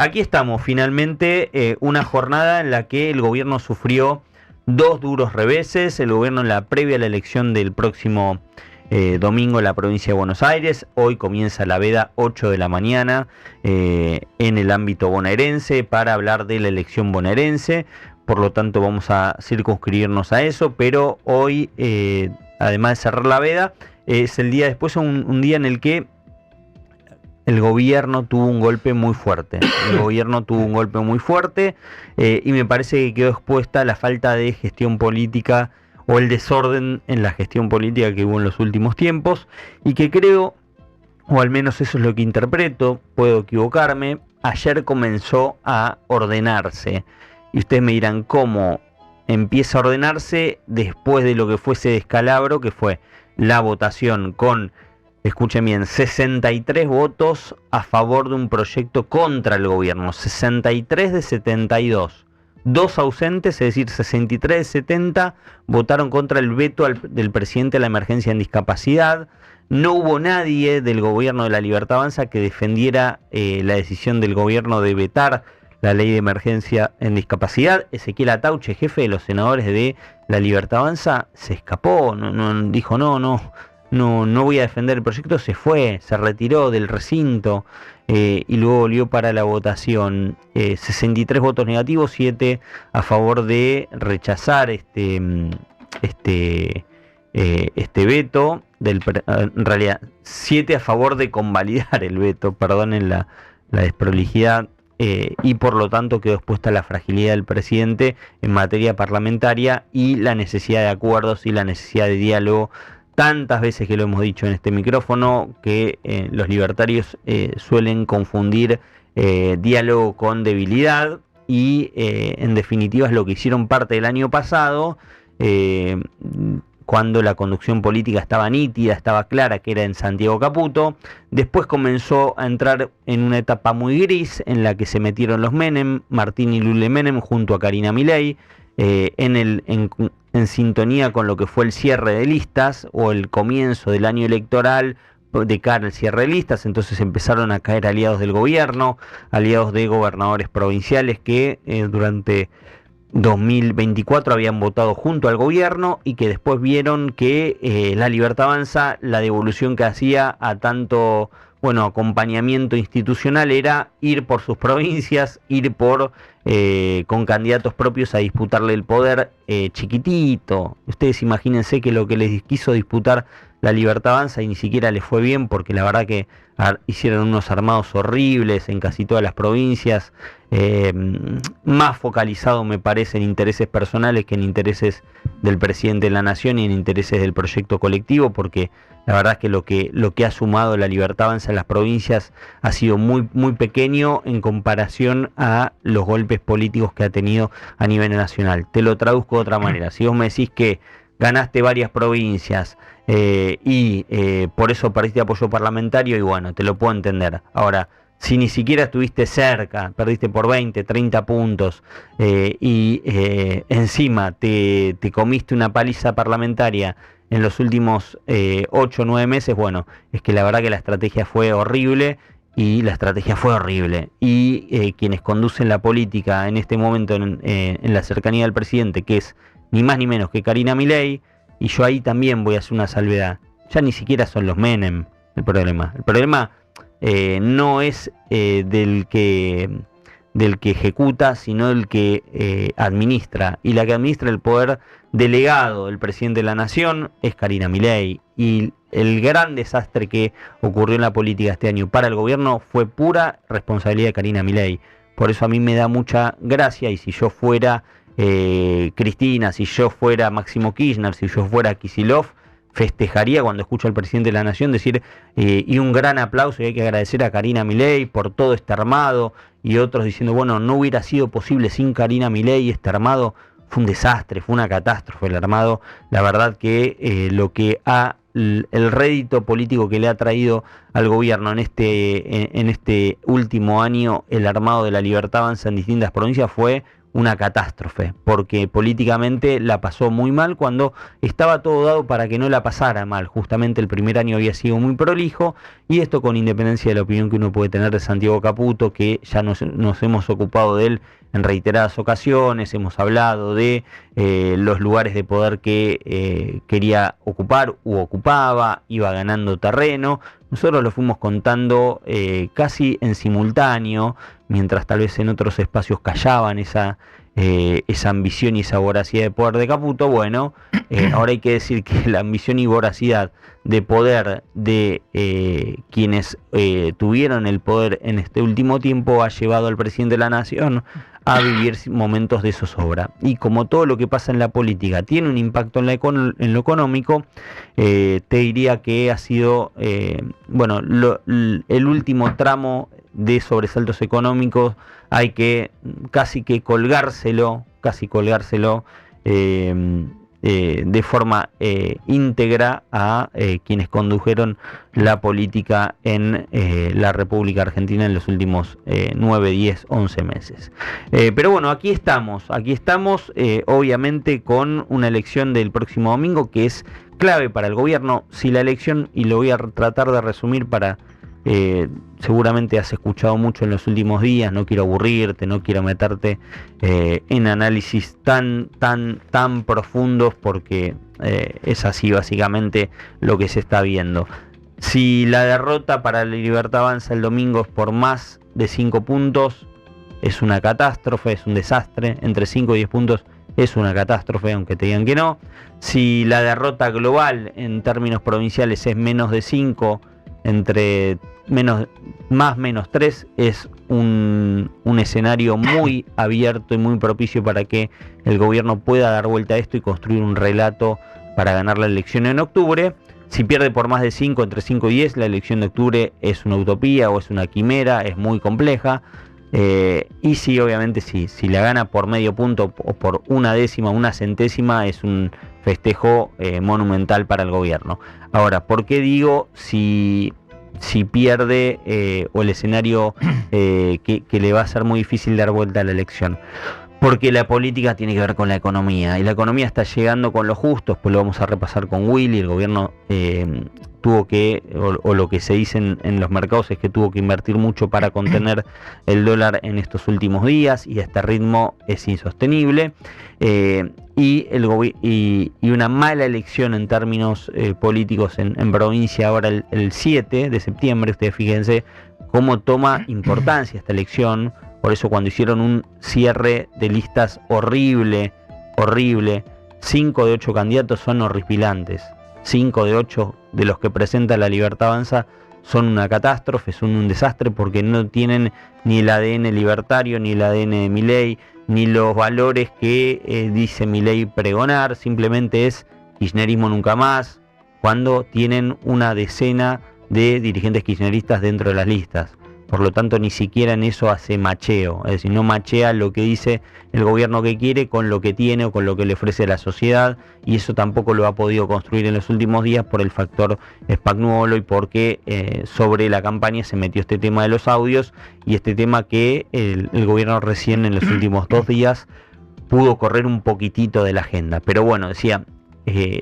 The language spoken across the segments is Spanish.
aquí estamos finalmente, una jornada en la que el gobierno sufrió dos duros reveses. El gobierno en la previa a la elección del próximo domingo en la provincia de Buenos Aires. Hoy comienza la veda 8 de la mañana en el ámbito bonaerense para hablar de la elección bonaerense. Por lo tanto vamos a circunscribirnos a eso, pero hoy, además de cerrar la veda, es el día después, un día en el que el gobierno tuvo un golpe muy fuerte. Y me parece que quedó expuesta la falta de gestión política o el desorden en la gestión política que hubo en los últimos tiempos, y que creo, o al menos eso es lo que interpreto, puedo equivocarme, ayer comenzó a ordenarse. Y ustedes me dirán cómo empieza a ordenarse después de lo que fue ese descalabro, que fue la votación con, escuchen bien, 63 votos a favor de un proyecto contra el gobierno, 63 de 72. Dos ausentes, es decir, 63 de 70 votaron contra el veto del presidente a la emergencia en discapacidad. No hubo nadie del gobierno de La Libertad Avanza que defendiera la decisión del gobierno de vetar la ley de emergencia en discapacidad. Ezequiel Atauche, jefe de los senadores de La Libertad Avanza, se escapó, dijo no voy a defender el proyecto, se fue, se retiró del recinto y luego volvió para la votación. 63 votos negativos, 7 a favor de rechazar este veto, en realidad 7 a favor de convalidar el veto, perdonen la desprolijidad, y por lo tanto quedó expuesta la fragilidad del presidente en materia parlamentaria y la necesidad de acuerdos y la necesidad de diálogo. Tantas veces que lo hemos dicho en este micrófono, que los libertarios suelen confundir diálogo con debilidad, y en definitiva es lo que hicieron parte del año pasado, cuando la conducción política estaba nítida, estaba clara, que era en Santiago Caputo. Después comenzó a entrar en una etapa muy gris, en la que se metieron los Menem, Martín y Lule Menem, junto a Karina Milei, en sintonía con lo que fue el cierre de listas o el comienzo del año electoral de cara al cierre de listas. Entonces empezaron a caer aliados del gobierno, aliados de gobernadores provinciales que durante 2024 habían votado junto al gobierno, y que después vieron que La Libertad Avanza, la devolución que hacía a tanto acompañamiento institucional, era ir por sus provincias, ir con candidatos propios a disputarle el poder chiquitito. Ustedes imagínense que lo que les quiso disputar La Libertad Avanza, y ni siquiera les fue bien, porque la verdad que hicieron unos armados horribles en casi todas las provincias, más focalizado me parece en intereses personales que en intereses del presidente de la nación y en intereses del proyecto colectivo, porque la verdad es que lo que ha sumado La Libertad Avanza en las provincias ha sido muy, muy pequeño en comparación a los golpes políticos que ha tenido a nivel nacional. Te lo traduzco de otra manera. Si vos me decís que ganaste varias provincias y por eso perdiste apoyo parlamentario, y bueno, te lo puedo entender. Ahora, si ni siquiera estuviste cerca, perdiste por 20, 30 puntos, y encima te comiste una paliza parlamentaria en los últimos 8 o 9 meses, bueno, es que la verdad que la estrategia fue horrible. Y quienes conducen la política en este momento en la cercanía del presidente, que es ni más ni menos que Karina Milei, y yo ahí también voy a hacer una salvedad, ya ni siquiera son los Menem el problema. El problema no es del que ejecuta, sino del que administra. Y la que administra el poder delegado del presidente de la nación es Karina Milei. Y el gran desastre que ocurrió en la política este año para el gobierno fue pura responsabilidad de Karina Milei. Por eso a mí me da mucha gracia, y si yo fuera Cristina, si yo fuera Máximo Kirchner, si yo fuera Kicillof, festejaría cuando escucho al presidente de la nación decir y un gran aplauso, y hay que agradecer a Karina Milei por todo este armado, y otros diciendo, bueno, no hubiera sido posible sin Karina Milei, este armado fue un desastre, fue una catástrofe el armado. La verdad que el rédito político que le ha traído al gobierno en este último año el armado de La Libertad Avanza en distintas provincias fue una catástrofe, porque políticamente la pasó muy mal cuando estaba todo dado para que no la pasara mal. Justamente el primer año había sido muy prolijo, y esto con independencia de la opinión que uno puede tener de Santiago Caputo, que ya nos hemos ocupado de él en reiteradas ocasiones, hemos hablado de los lugares de poder que quería ocupar u ocupaba, iba ganando terreno. Nosotros lo fuimos contando casi en simultáneo, mientras tal vez en otros espacios callaban esa ambición y esa voracidad de poder de Caputo. Bueno, ahora hay que decir que la ambición y voracidad de poder de quienes tuvieron el poder en este último tiempo ha llevado al presidente de la Nación a vivir momentos de zozobra. Y como todo lo que pasa en la política tiene un impacto en lo económico, te diría que ha sido el último tramo de sobresaltos económicos. Hay que casi colgárselo de forma íntegra a quienes condujeron la política en la República Argentina en los últimos 9, 10, 11 meses. Pero bueno, aquí estamos obviamente con una elección del próximo domingo que es clave para el gobierno. Si la elección, y lo voy a tratar de resumir para... seguramente has escuchado mucho en los últimos días, no quiero aburrirte, no quiero meterte en análisis tan profundos, porque es así básicamente lo que se está viendo. Si la derrota para La Libertad Avanza el domingo es por más de 5 puntos, es una catástrofe, es un desastre. Entre 5 y 10 puntos es una catástrofe, aunque te digan que no. Si la derrota global en términos provinciales es menos de 5, entre menos 3, es un escenario muy abierto y muy propicio para que el gobierno pueda dar vuelta a esto y construir un relato para ganar la elección en octubre. Si pierde por más de 5, entre 5 y 10, la elección de octubre es una utopía o es una quimera, es muy compleja. Y sí, obviamente si la gana por medio punto o por una décima, una centésima, es un festejo monumental para el gobierno. Ahora, ¿por qué digo si pierde o el escenario que le va a ser muy difícil dar vuelta a la elección? Porque la política tiene que ver con la economía, y la economía está llegando con los justos. Pues lo vamos a repasar con Willy. El gobierno tuvo que, o lo que se dice en los mercados es que tuvo que invertir mucho para contener el dólar en estos últimos días, y este ritmo es insostenible. Y una mala elección en términos políticos en provincia ahora el 7 de septiembre. Ustedes fíjense cómo toma importancia esta elección. Por eso cuando hicieron un cierre de listas horrible, 5 de 8 candidatos son horripilantes. 5 de 8 de los que presenta La Libertad Avanza son una catástrofe, son un desastre, porque no tienen ni el ADN libertario, ni el ADN de Milei, ni los valores que dice Milei pregonar. Simplemente es kirchnerismo nunca más, cuando tienen una decena de dirigentes kirchneristas dentro de las listas. Por lo tanto, ni siquiera en eso hace macheo, es decir, no machea lo que dice el gobierno que quiere con lo que tiene o con lo que le ofrece la sociedad, y eso tampoco lo ha podido construir en los últimos días por el factor Spagnuolo, y porque sobre la campaña se metió este tema de los audios, y este tema que el gobierno recién en los últimos 2 días pudo correr un poquitito de la agenda. Pero bueno, decía,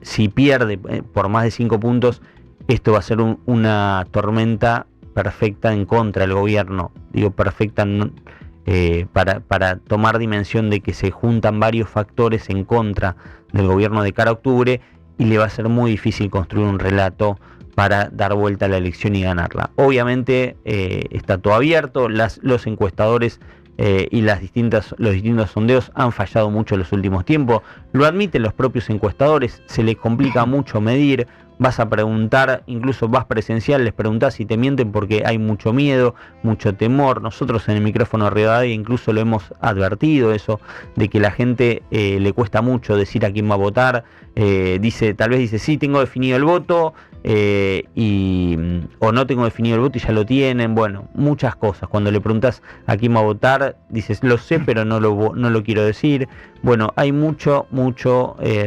si pierde por más de 5 puntos, esto va a ser una tormenta perfecta en contra del gobierno. Digo perfecta para tomar dimensión de que se juntan varios factores en contra del gobierno de cara a octubre, y le va a ser muy difícil construir un relato para dar vuelta a la elección y ganarla. Obviamente está todo abierto. Los encuestadores y los distintos sondeos han fallado mucho en los últimos tiempos. Lo admiten los propios encuestadores. Se les complica mucho medir. Vas a preguntar, incluso vas presencial, les preguntás si te mienten, porque hay mucho miedo, mucho temor. Nosotros en el micrófono de Rivadavia incluso lo hemos advertido, eso de que la gente le cuesta mucho decir a quién va a votar. Tal vez dice sí, tengo definido el voto, o no tengo definido el voto y ya lo tienen. Bueno, muchas cosas. Cuando le preguntas a quién va a votar, dices lo sé, pero no lo quiero decir. Bueno, hay mucho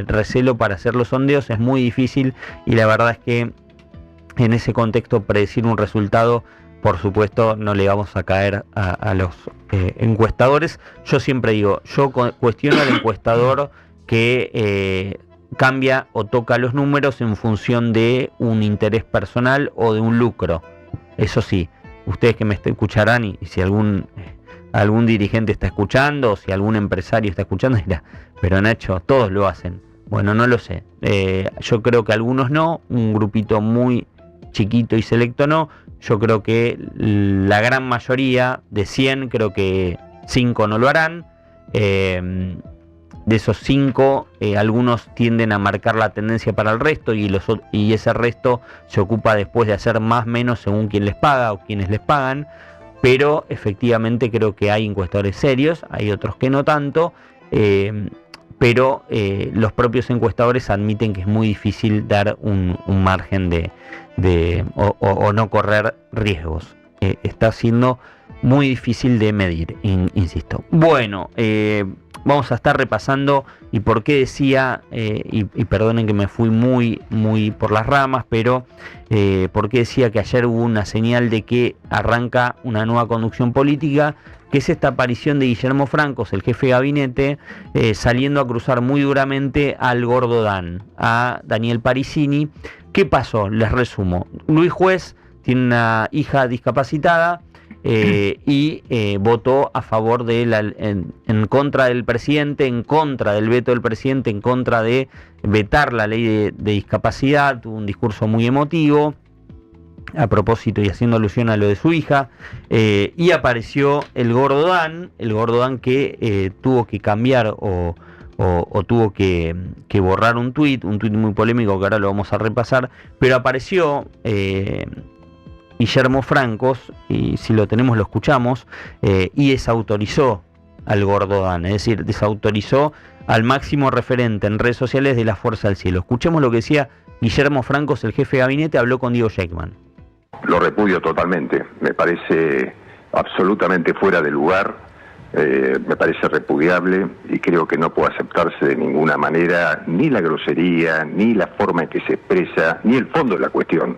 recelo para hacer los sondeos. Es muy difícil, y la verdad es que en ese contexto predecir un resultado por supuesto no le vamos a caer a los encuestadores. Yo siempre digo, yo cuestiono al encuestador que cambia o toca los números en función de un interés personal o de un lucro. Eso sí, ustedes que me escucharán, y si algún dirigente está escuchando, o si algún empresario está escuchando, dirá, pero Nacho, todos lo hacen. Bueno, no lo sé. Yo creo que algunos no, un grupito muy chiquito y selecto no. Yo creo que la gran mayoría, de 100, creo que 5 no lo harán. De esos 5, algunos tienden a marcar la tendencia para el resto, y ese resto se ocupa después de hacer más o menos según quién les paga o quienes les pagan. Pero efectivamente creo que hay encuestadores serios, hay otros que no tanto, pero los propios encuestadores admiten que es muy difícil dar un margen o no correr riesgos. Está siendo muy difícil de medir, insisto. Bueno, vamos a estar repasando y por qué decía, y perdonen que me fui muy por las ramas, pero por qué decía que ayer hubo una señal de que arranca una nueva conducción política, que es esta aparición de Guillermo Francos, el jefe de gabinete, saliendo a cruzar muy duramente al gordo Dan, a Daniel Parisini. ¿Qué pasó? Les resumo. Luis Juez tiene una hija discapacitada, y votó a favor en contra del presidente, en contra del veto del presidente, en contra de vetar la ley de discapacidad. Tuvo un discurso muy emotivo a propósito y haciendo alusión a lo de su hija, y apareció el gordo Dan que tuvo que cambiar o tuvo que borrar un tuit muy polémico que ahora lo vamos a repasar, pero apareció Guillermo Francos, y si lo tenemos lo escuchamos, y desautorizó al gordo Dan, es decir, desautorizó al máximo referente en redes sociales de la Fuerza del Cielo. Escuchemos lo que decía Guillermo Francos, el jefe de gabinete, habló con Diego Scheckman. Lo repudio totalmente, me parece absolutamente fuera de lugar, me parece repudiable, y creo que no puede aceptarse de ninguna manera ni la grosería, ni la forma en que se expresa, ni el fondo de la cuestión.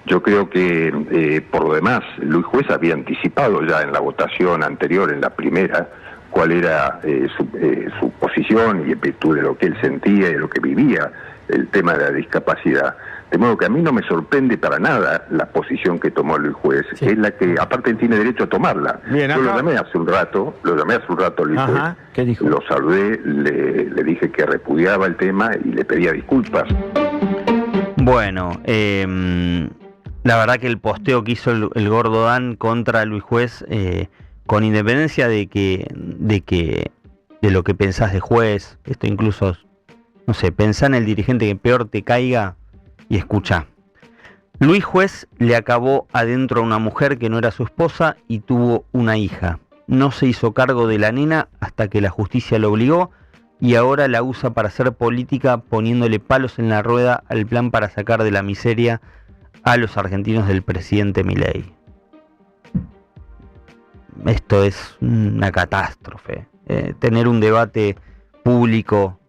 Yo creo que, por lo demás, Luis Juez había anticipado ya en la votación anterior, en la primera, cuál era su posición, y en virtud de lo que él sentía y de lo que vivía el tema de la discapacidad. De modo que a mí no me sorprende para nada la posición que tomó Luis Juez, sí, que es la que aparte tiene derecho a tomarla. Bien, yo lo llamé hace un rato a Luis Juez. ¿Qué dijo? Lo saludé, le dije que repudiaba el tema y le pedía disculpas. Bueno, la verdad que el posteo que hizo el gordo Dan contra Luis Juez, con independencia de lo que pensás de Juez, esto incluso, no sé, pensá en el dirigente que peor te caiga y escuchá. Luis Juez le acabó adentro a una mujer que no era su esposa y tuvo una hija. No se hizo cargo de la nena hasta que la justicia lo obligó, y ahora la usa para hacer política poniéndole palos en la rueda al plan para sacar de la miseria a los argentinos del presidente Milei. Esto es una catástrofe. Tener un debate público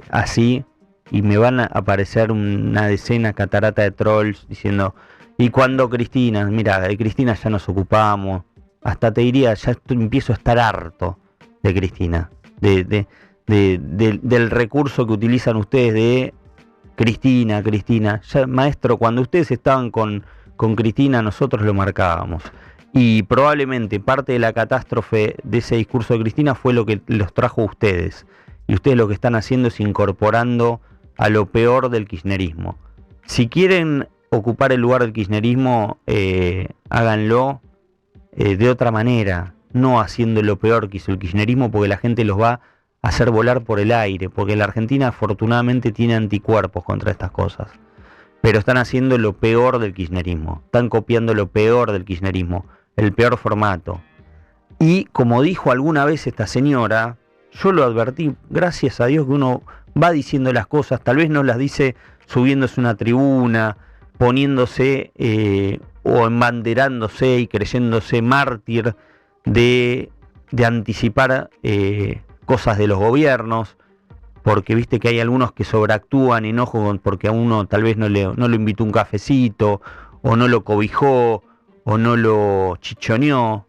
así, y me van a aparecer una decena catarata de trolls diciendo, ¿y cuándo Cristina? Mira, de Cristina ya nos ocupamos. Hasta te diría, ya empiezo a estar harto de Cristina, del recurso que utilizan ustedes de Cristina. Ya, maestro, cuando ustedes estaban con Cristina, nosotros lo marcábamos. Y probablemente parte de la catástrofe de ese discurso de Cristina fue lo que los trajo a ustedes. Y ustedes lo que están haciendo es incorporando a lo peor del kirchnerismo. Si quieren ocupar el lugar del kirchnerismo, háganlo de otra manera, no haciendo lo peor que hizo el kirchnerismo, porque la gente los va a hacer volar por el aire, porque la Argentina afortunadamente tiene anticuerpos contra estas cosas. Pero están haciendo lo peor del kirchnerismo, están copiando lo peor del kirchnerismo, el peor formato. Y como dijo alguna vez esta señora, yo lo advertí, gracias a Dios que uno va diciendo las cosas, tal vez no las dice subiéndose a una tribuna, poniéndose o embanderándose y creyéndose mártir de anticipar cosas de los gobiernos, porque viste que hay algunos que sobreactúan enojo porque a uno tal vez no lo invitó un cafecito, o no lo cobijó, o no lo chichoneó.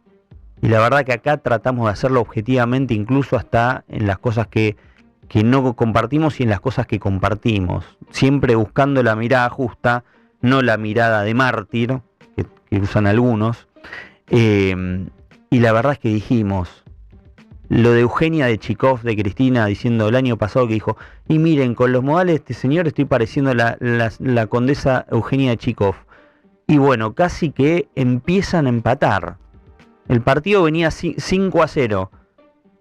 Y la verdad que acá tratamos de hacerlo objetivamente, incluso hasta en las cosas que no compartimos y en las cosas que compartimos. Siempre buscando la mirada justa, no la mirada de mártir, que usan algunos. Y la verdad es que dijimos, lo de Eugenia de Chikov, de Cristina, diciendo el año pasado que dijo, y miren, con los modales de este señor estoy pareciendo la condesa Eugenia de Chikov. Y bueno, casi que empiezan a empatar. El partido venía 5-0.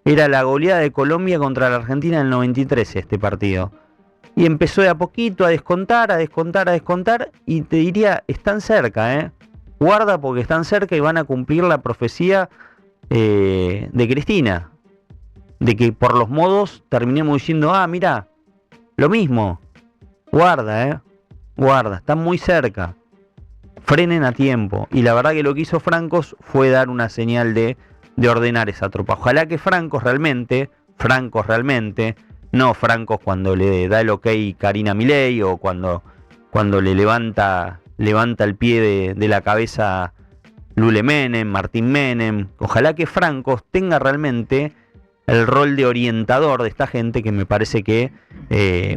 Era la goleada de Colombia contra la Argentina en el 93 este partido. Y empezó de a poquito a descontar, y te diría, están cerca, Guarda porque están cerca y van a cumplir la profecía de Cristina. De que por los modos terminemos diciendo, mira, lo mismo. Guarda, guarda, están muy cerca. Frenen a tiempo. Y la verdad que lo que hizo Francos fue dar una señal de ordenar esa tropa. Ojalá que Francos realmente, no Francos cuando le da el ok Karina Milei o cuando le levanta el pie de la cabeza Lule Menem, Martín Menem. Ojalá que Francos tenga realmente el rol de orientador de esta gente, que me parece que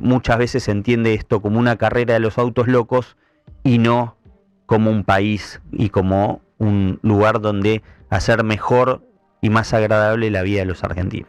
muchas veces se entiende esto como una carrera de los autos locos y no como un país y como un lugar donde hacer mejor y más agradable la vida de los argentinos.